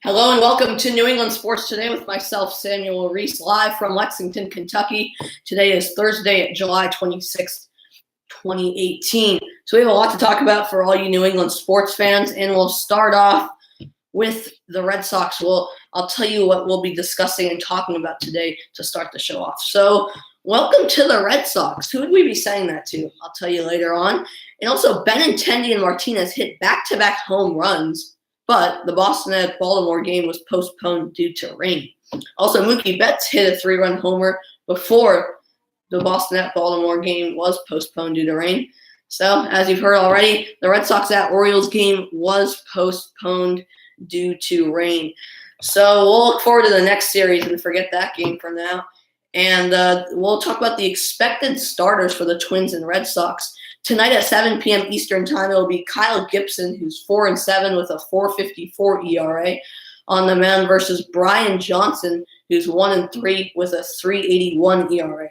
Hello and welcome to New England Sports Today with myself, Samuel Reese, live from Lexington, Kentucky. Today is Thursday, July 26th, 2018. So we have a lot to talk about for all you New England sports fans, and we'll start off with the Red Sox. I'll tell you what we'll be discussing and talking about today to start the show off. So welcome to the Red Sox. Who would we be saying that to? I'll tell you later on. And also, Benintendi and Martinez hit back-to-back home runs, but the Boston at Baltimore game was postponed due to rain. Also, Mookie Betts hit a 3-run homer before the Boston at Baltimore game was postponed due to rain. So, as you've heard already, the Red Sox at Orioles game was postponed due to rain. So, we'll look forward to the next series and forget that game for now. And we'll talk about the expected starters for the Twins and Red Sox. Tonight at 7 p.m. Eastern Time, it will be Kyle Gibson, who's 4-7 with a 4.54 ERA, on the mound versus Brian Johnson, who's 1-3 with a 3.81 ERA.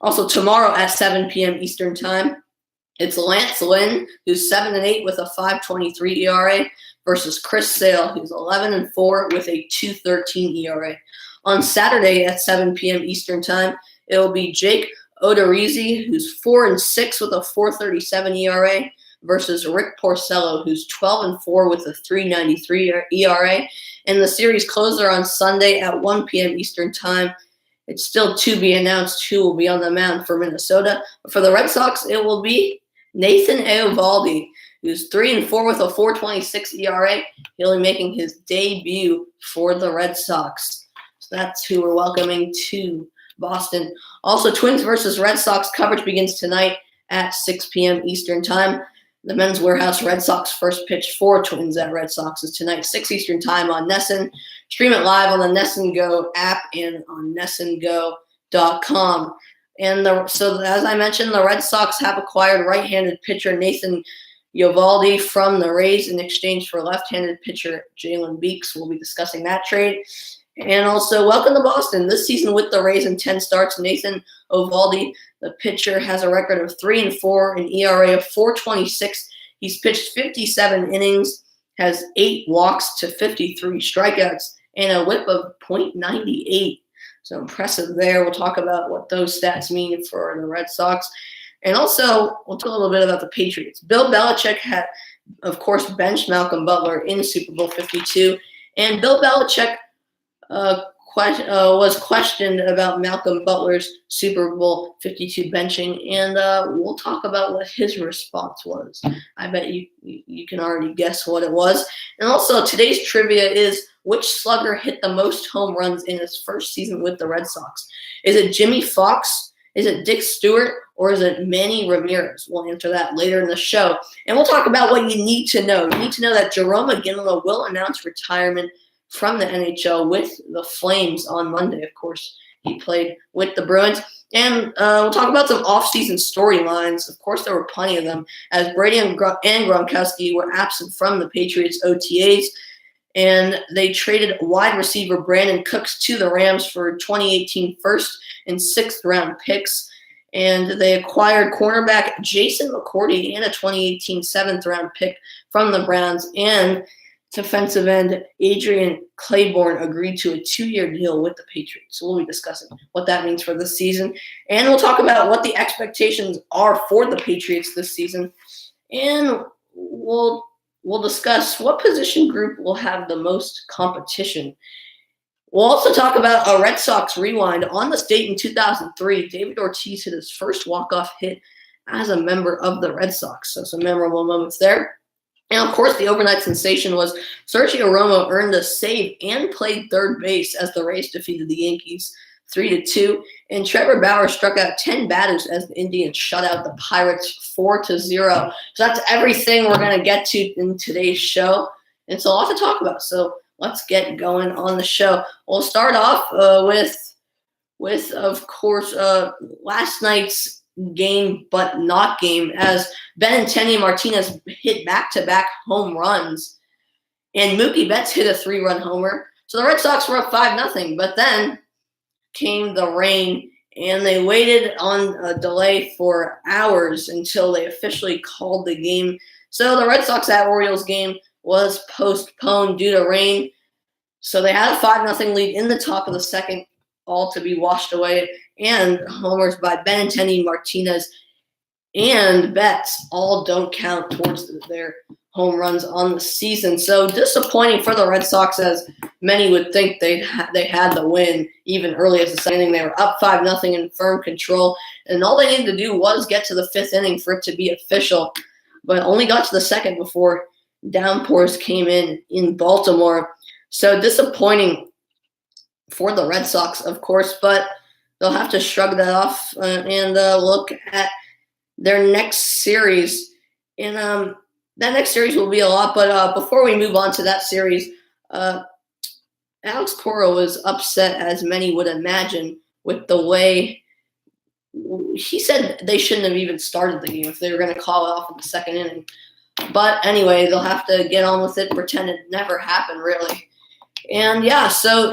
Also tomorrow at 7 p.m. Eastern Time, it's Lance Lynn, who's 7-8 with a 5.23 ERA, versus Chris Sale, who's 11-4 with a 2.13 ERA. On Saturday at 7 p.m. Eastern Time, it will be Jake Odorizzi, who's 4-6 with a 4.37 ERA, versus Rick Porcello, who's 12-4 with a 3.93 ERA. And the series closer on Sunday at 1 p.m. Eastern Time. It's still to be announced who will be on the mound for Minnesota. But for the Red Sox, it will be Nathan Eovaldi, who's 3-4 with a 4.26 ERA. He'll be making his debut for the Red Sox. So that's who we're welcoming to Boston. Also, Twins versus Red Sox coverage begins tonight at 6 p.m. Eastern Time. The Men's Warehouse Red Sox first pitch for Twins at Red Sox is tonight, 6 Eastern Time on NESN. Stream it live on the NESN Go app and on NESNGO.com. So as I mentioned, the Red Sox have acquired right-handed pitcher Nathan Eovaldi from the Rays in exchange for left-handed pitcher Jalen Beeks. We'll be discussing that trade. And also, welcome to Boston. This season with the Rays in 10 starts, Nathan Eovaldi, the pitcher, has a record of 3-4, an ERA of 4.26. He's pitched 57 innings, has 8 walks to 53 strikeouts, and a whip of .98. So impressive there. We'll talk about what those stats mean for the Red Sox. And also, we'll talk a little bit about the Patriots. Bill Belichick had, of course, benched Malcolm Butler in Super Bowl 52, and Bill Belichick was questioned about Malcolm Butler's Super Bowl 52 benching, and we'll talk about what his response was. I bet you can already guess what it was. And also, today's trivia is, which slugger hit the most home runs in his first season with the Red Sox? Is it Jimmy Fox? Is it Dick Stewart? Or is it Manny Ramirez? We'll answer that later in the show. And we'll talk about what you need to know. You need to know that Jarome Iginla will announce retirement from the NHL with the Flames on Monday. Of course, he played with the Bruins. And we'll talk about some off-season storylines. Of course, there were plenty of them, as Brady and Gronkowski were absent from the Patriots' OTAs. And they traded wide receiver Brandon Cooks to the Rams for 2018 first and sixth round picks. And they acquired cornerback Jason McCourty and a 2018 seventh round pick from the Browns. And defensive end Adrian Claiborne agreed to a 2-year deal with the Patriots. So we'll be discussing what that means for this season. And we'll talk about what the expectations are for the Patriots this season. And we'll discuss what position group will have the most competition. We'll also talk about a Red Sox rewind. On this date in 2003, David Ortiz hit his first walk-off hit as a member of the Red Sox. So some memorable moments there. And, of course, the overnight sensation was Sergio Romo earned a save and played third base as the Rays defeated the Yankees 3-2. And Trevor Bauer struck out 10 batters as the Indians shut out the Pirates 4-0. So that's everything we're going to get to in today's show. And it's a lot to talk about. So let's get going on the show. We'll start off with, of course, last night's game but not game, as Benintendi and Martinez hit back-to-back home runs, and Mookie Betts hit a 3-run homer. So the Red Sox were up 5-0, but then came the rain, and they waited on a delay for hours until they officially called the game. So the Red Sox at Orioles game was postponed due to rain. So they had a 5-0 lead in the top of the second, all to be washed away, and homers by Benintendi, Martinez, and Betts all don't count towards their home runs on the season. So disappointing for the Red Sox, as many would think they had the win even early as the second inning. They were up 5-0 in firm control, and all they needed to do was get to the fifth inning for it to be official, but only got to the second before downpours came in Baltimore. So disappointing for the Red Sox, of course, but they'll have to shrug that off and look at their next series. And that next series will be a lot, but before we move on to that series, Alex Cora was upset, as many would imagine, with the way he said they shouldn't have even started the game if they were going to call it off in the second inning. But anyway, they'll have to get on with it, pretend it never happened, really. And yeah, so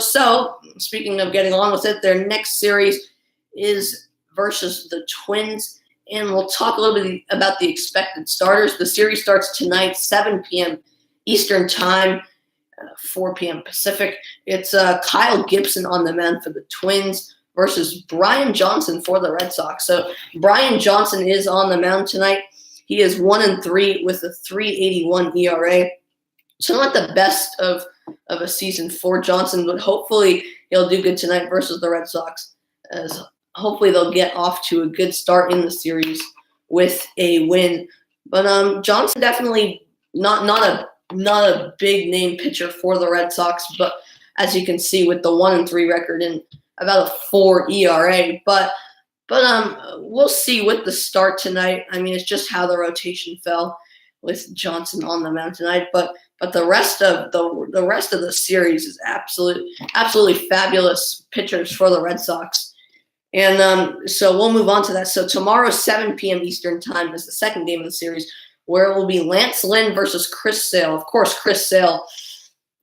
speaking of getting on with it, their next series is versus the Twins, and we'll talk a little bit about the expected starters. The series starts tonight, 7 p.m. Eastern Time, 4 p.m. Pacific. It's Kyle Gibson on the mound for the Twins versus Brian Johnson for the Red Sox. So Brian Johnson is on the mound tonight. He is 1-3 with a 3.81 ERA. So not the best of a season for Johnson, but hopefully he'll do good tonight versus the Red Sox, as hopefully they'll get off to a good start in the series with a win. But Johnson definitely not a big name pitcher for the Red Sox, but as you can see with the 1-3 record and about a 4 ERA. But we'll see with the start tonight. I mean, it's just how the rotation fell with Johnson on the mound tonight. But the rest of the series is absolutely fabulous pitchers for the Red Sox. And so we'll move on to that. So tomorrow, 7 p.m. Eastern Time, is the second game of the series, where it will be Lance Lynn versus Chris Sale. Of course, Chris Sale,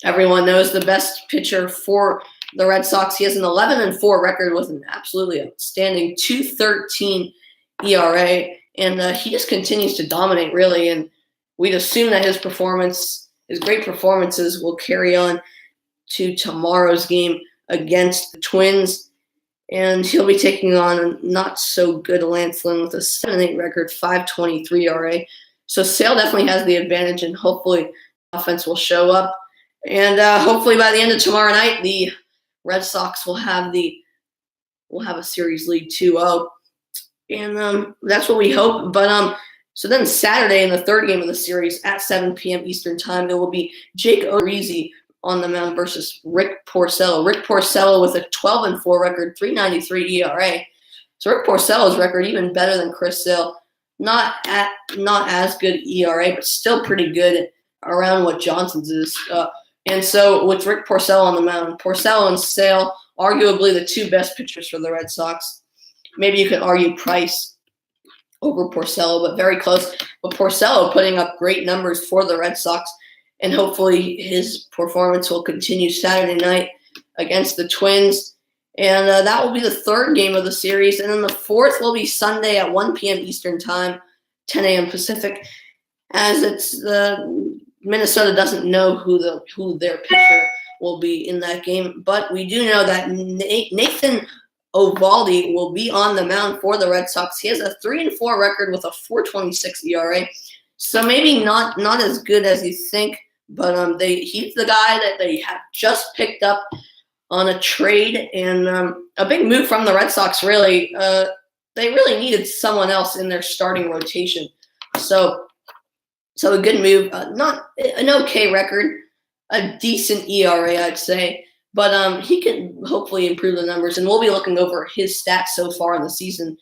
everyone knows, the best pitcher for the Red Sox. He has an 11-4 record with an absolutely outstanding 2.13 ERA, and he just continues to dominate, really. And we'd assume that his great performances will carry on to tomorrow's game against the Twins. And he'll be taking on a not-so-good Lance Lynn with a 7-8 record, 5.23 ERA. So Sale definitely has the advantage, and hopefully offense will show up. And hopefully by the end of tomorrow night, the Red Sox will have a series lead 2-0. And that's what we hope. But so then Saturday, in the third game of the series at 7 p.m. Eastern Time, there will be Jake Odorizzi on the mound versus Rick Porcello. Rick Porcello with a 12-4 record, 3.93 ERA. So Rick Porcello's record even better than Chris Sale. Not as good ERA, but still pretty good, around what Johnson's is. And so with Rick Porcello on the mound, Porcello and Sale, arguably the two best pitchers for the Red Sox. Maybe you could argue Price over Porcello, but very close. But Porcello putting up great numbers for the Red Sox, and hopefully his performance will continue Saturday night against the Twins. And that will be the third game of the series. And then the fourth will be Sunday at 1 p.m. Eastern Time, 10 a.m. Pacific, as it's Minnesota doesn't know who their pitcher will be in that game. But we do know that Nathan Eovaldi will be on the mound for the Red Sox. He has a 3-4 record with a 4.26 ERA. So maybe not as good as you think, but he's the guy that they have just picked up on a trade, and a big move from the Red Sox, really. They really needed someone else in their starting rotation. So a good move. Not an okay record, a decent ERA, I'd say. But he can hopefully improve the numbers, and we'll be looking over his stats so far in the season,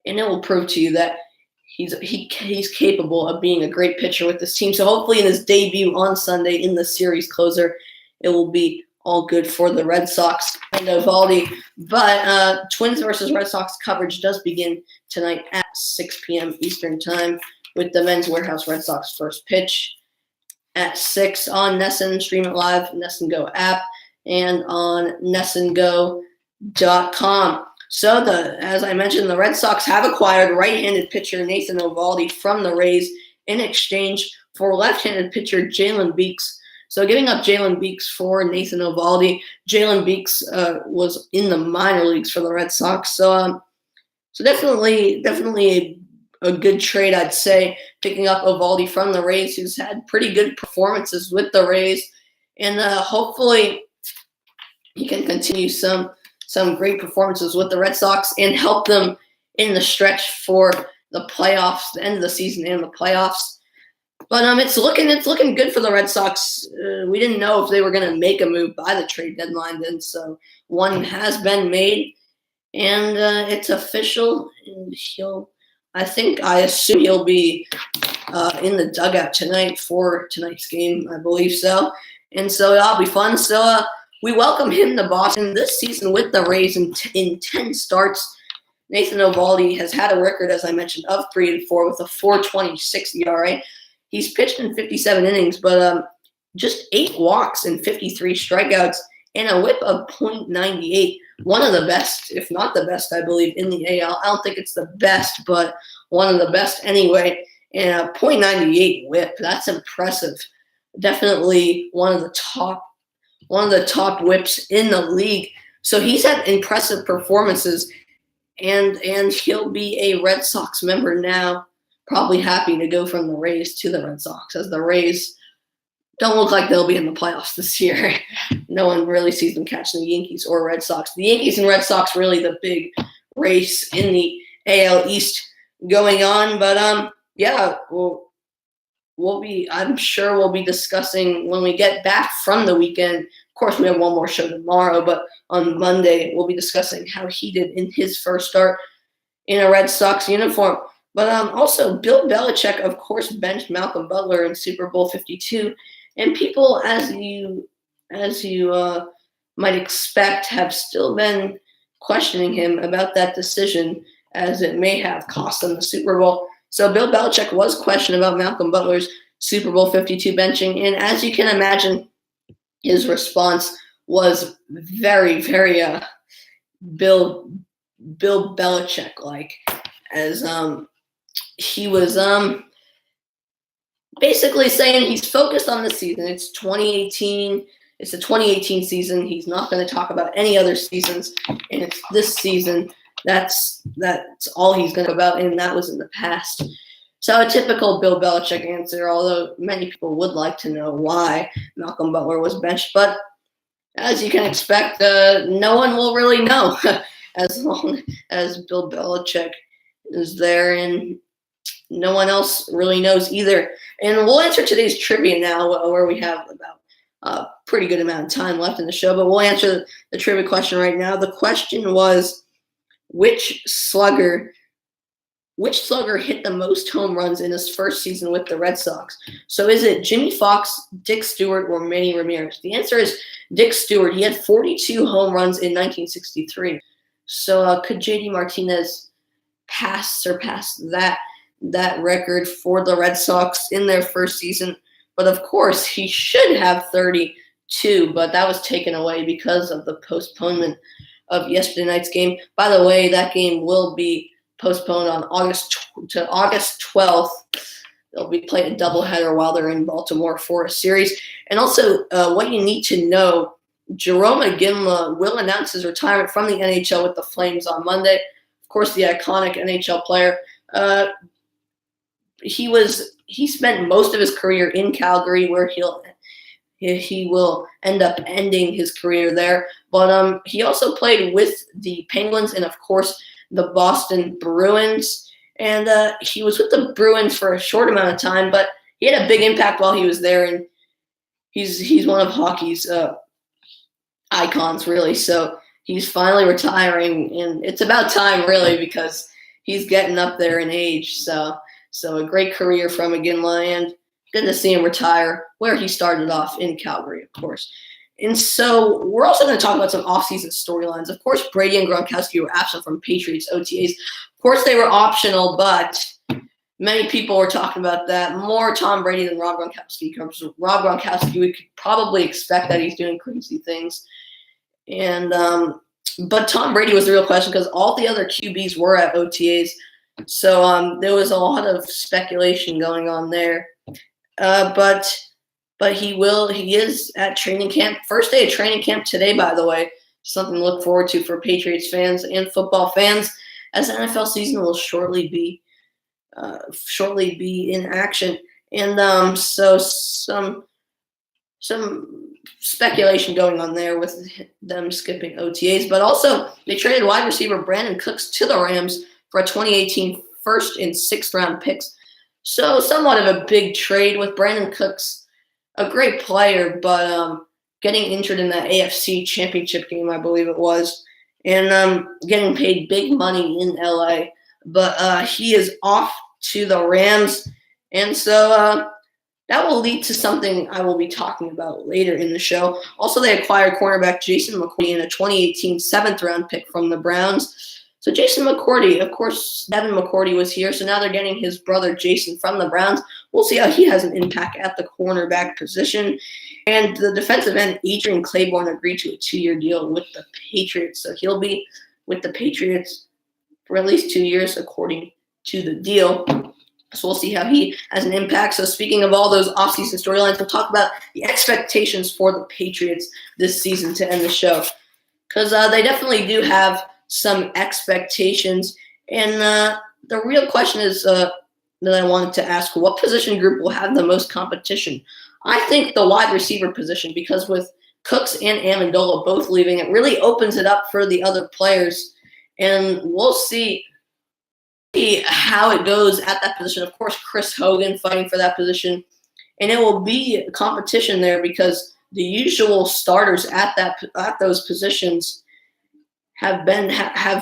and it will prove to you that he's capable of being a great pitcher with this team. So hopefully in his debut on Sunday in the series closer, it will be all good for the Red Sox and Eovaldi. But Twins versus Red Sox coverage does begin tonight at 6 p.m. Eastern Time with the Men's Warehouse Red Sox first pitch at 6 on NESN. Stream it live, NESN Go app, and on NESNGO.com. So, as I mentioned, the Red Sox have acquired right-handed pitcher Nathan Eovaldi from the Rays in exchange for left-handed pitcher Jalen Beeks. So giving up Jalen Beeks for Nathan Eovaldi. Jalen Beeks was in the minor leagues for the Red Sox. So definitely a good trade, I'd say, picking up Eovaldi from the Rays, who's had pretty good performances with the Rays. And hopefully he can continue some great performances with the Red Sox and help them in the stretch for the playoffs, the end of the season and the playoffs. But it's looking good for the Red Sox. We didn't know if they were going to make a move by the trade deadline then, so one has been made, and it's official. And I assume he'll be in the dugout tonight for tonight's game. I believe so, and so it'll be fun. So we welcome him to Boston this season with the Rays in 10 starts. Nathan Eovaldi has had a record, as I mentioned, of 3-4 with a 4.26 ERA. He's pitched in 57 innings, but just 8 walks and 53 strikeouts and a whip of .98. One of the best, if not the best, I believe, in the AL. I don't think it's the best, but one of the best anyway. And a .98 whip, that's impressive. Definitely one of the top whips in the league. So he's had impressive performances, and he'll be a Red Sox member now. Probably happy to go from the Rays to the Red Sox, as the Rays don't look like they'll be in the playoffs this year. No one really sees them catching the Yankees or Red Sox. The Yankees and Red Sox really the big race in the AL East going on. But yeah, I'm sure we'll be discussing when we get back from the weekend. Of course, we have one more show tomorrow, but on Monday we'll be discussing how he did in his first start in a Red Sox uniform. But also, Bill Belichick, of course, benched Malcolm Butler in Super Bowl 52, and people, as you might expect, have still been questioning him about that decision, as it may have cost them the Super Bowl. So Bill Belichick was questioned about Malcolm Butler's Super Bowl 52 benching, and as you can imagine, his response was very, very Bill Belichick-like, as he was basically saying he's focused on the season. It's 2018. It's the 2018 season. He's not going to talk about any other seasons, and it's this season. That's all he's going to talk about, and that was in the past. So a typical Bill Belichick answer, although many people would like to know why Malcolm Butler was benched. But as you can expect, no one will really know as long as Bill Belichick is there, and no one else really knows either. And we'll answer today's trivia now, where we have about a pretty good amount of time left in the show. But we'll answer the trivia question right now. The question was, which slugger hit the most home runs in his first season with the Red Sox? So is it Jimmy Fox, Dick Stewart, or Manny Ramirez? The answer is Dick Stewart. He had 42 home runs in 1963. So could JD Martinez surpass that record for the Red Sox in their first season? But of course, he should have 32, but that was taken away because of the postponement of yesterday night's game. By the way, that game will be postponed on August 12th. They'll be playing a doubleheader while they're in Baltimore for a series. And also, what you need to know, Jarome Iginla will announce his retirement from the NHL with the Flames on Monday. Of course, the iconic NHL player. He spent most of his career in Calgary, where he will end up ending his career there. But he also played with the Penguins and, of course, the Boston Bruins. And he was with the Bruins for a short amount of time, but he had a big impact while he was there. And he's one of hockey's icons, really. So he's finally retiring, and it's about time, really, because he's getting up there in age. So a great career from Iginla, and good to see him retire where he started off in Calgary, of course. And so we're also going to talk about some offseason storylines. Of course, Brady and Gronkowski were absent from Patriots OTAs. Of course, they were optional, but many people were talking about that. More Tom Brady than Rob Gronkowski. Because Rob Gronkowski, we could probably expect that he's doing crazy things. And but Tom Brady was the real question, because all the other QBs were at OTAs. So there was a lot of speculation going on there. But but he is at training camp. First day of training camp today, by the way. Something to look forward to for Patriots fans and football fans, as the NFL season will shortly be in action. And so some speculation going on there with them skipping OTAs, but also they traded wide receiver Brandon Cooks to the Rams for a 2018 first and sixth round picks. So somewhat of a big trade with Brandon Cooks, a great player, but getting injured in that AFC Championship game, I believe it was, and getting paid big money in LA. But he is off to the Rams, and so that will lead to something I will be talking about later in the show. Also, they acquired cornerback Jason McCourty in a 2018 seventh-round pick from the Browns. So Jason McCourty, of course, Devin McCourty was here, so now they're getting his brother Jason from the Browns. We'll see how he has an impact at the cornerback position. And the defensive end, Adrian Claiborne, agreed to a 2-year deal with the Patriots. So he'll be with the Patriots for at least 2 years, according to the deal. So we'll see how he has an impact. So speaking of all those offseason storylines, we'll talk about the expectations for the Patriots this season to end the show. Because they definitely do have some expectations. And the real question is that I wanted to ask, what position group will have the most competition? I think the wide receiver position, because with Cooks and Amendola both leaving, it really opens it up for the other players. And we'll see how it goes at that position. Of course, Chris Hogan fighting for that position. And it will be a competition there because the usual starters at those positions have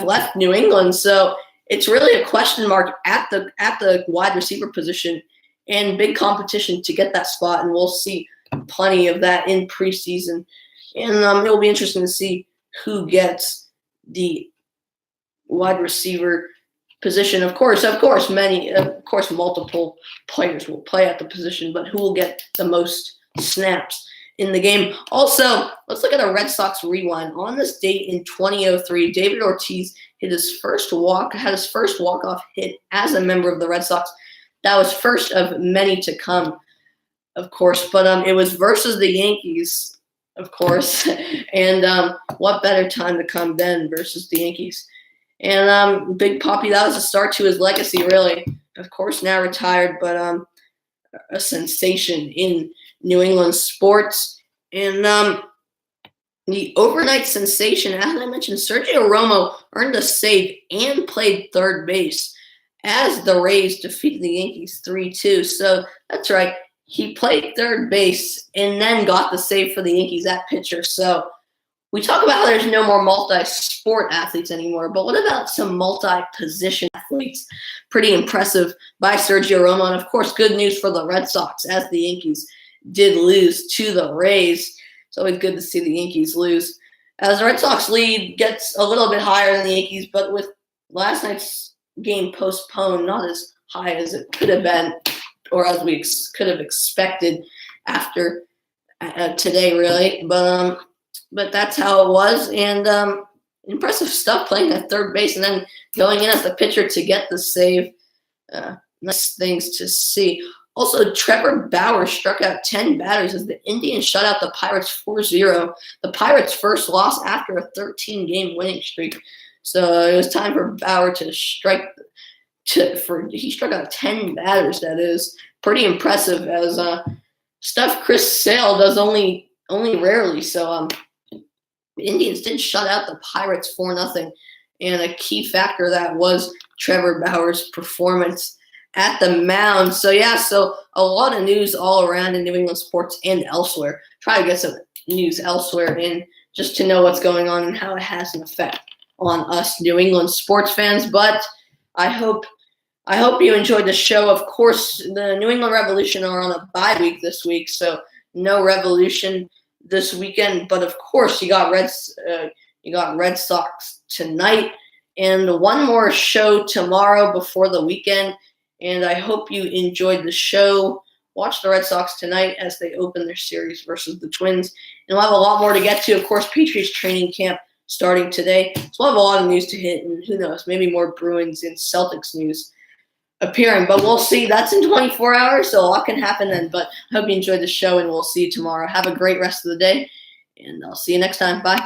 left New England. So it's really a question mark at the wide receiver position and big competition to get that spot. And we'll see plenty of that in preseason. And it will be interesting to see who gets the wide receiver position. Of course, multiple players will play at the position, but who will get the most snaps in the game? Also, let's look at a Red Sox rewind. On this date in 2003, David Ortiz had his first walk-off hit as a member of the Red Sox. That was first of many to come, of course, but it was versus the Yankees, of course, and what better time to come then versus the Yankees? And Big Papi, that was a start to his legacy, really. Of course, now retired, but a sensation in New England sports. And the overnight sensation, as I mentioned, Sergio Romo earned a save and played third base as the Rays defeated the Yankees 3-2. So that's right. He played third base and then got the save for the Yankees at pitcher. So we talk about how there's no more multi-sport athletes anymore, but what about some multi-position athletes? Pretty impressive by Sergio Romo. And, of course, good news for the Red Sox as the Yankees did lose to the Rays. It's always good to see the Yankees lose. As the Red Sox lead gets a little bit higher than the Yankees, but with last night's game postponed, not as high as it could have been or as we could have expected after today, really. But that's how it was, and impressive stuff playing at third base and then going in as the pitcher to get the save. Nice things to see. Also, Trevor Bauer struck out 10 batters as the Indians shut out the Pirates 4-0. The Pirates' first loss after a 13-game winning streak. So it was time for Bauer to strike. He struck out 10 batters. That is pretty impressive, as stuff Chris Sale does only rarely. So the Indians did shut out the Pirates 4-0, and a key factor of that was Trevor Bauer's performance at the mound. So a lot of news all around in New England sports and elsewhere. Try to get some news elsewhere in just to know what's going on and how it has an effect on us New England sports fans. But I hope you enjoyed the show. Of course, the New England Revolution are on a bye week this week, so no Revolution this weekend. But of course, you got Red Sox tonight, and one more show tomorrow before the weekend. And I hope you enjoyed the show. Watch the Red Sox tonight as they open their series versus the Twins. And we'll have a lot more to get to. Of course, Patriots training camp starting today. So we'll have a lot of news to hit, and who knows, maybe more Bruins and Celtics news appearing. But we'll see. That's in 24 hours, so a lot can happen then. But I hope you enjoyed the show, and we'll see you tomorrow. Have a great rest of the day, and I'll see you next time. Bye.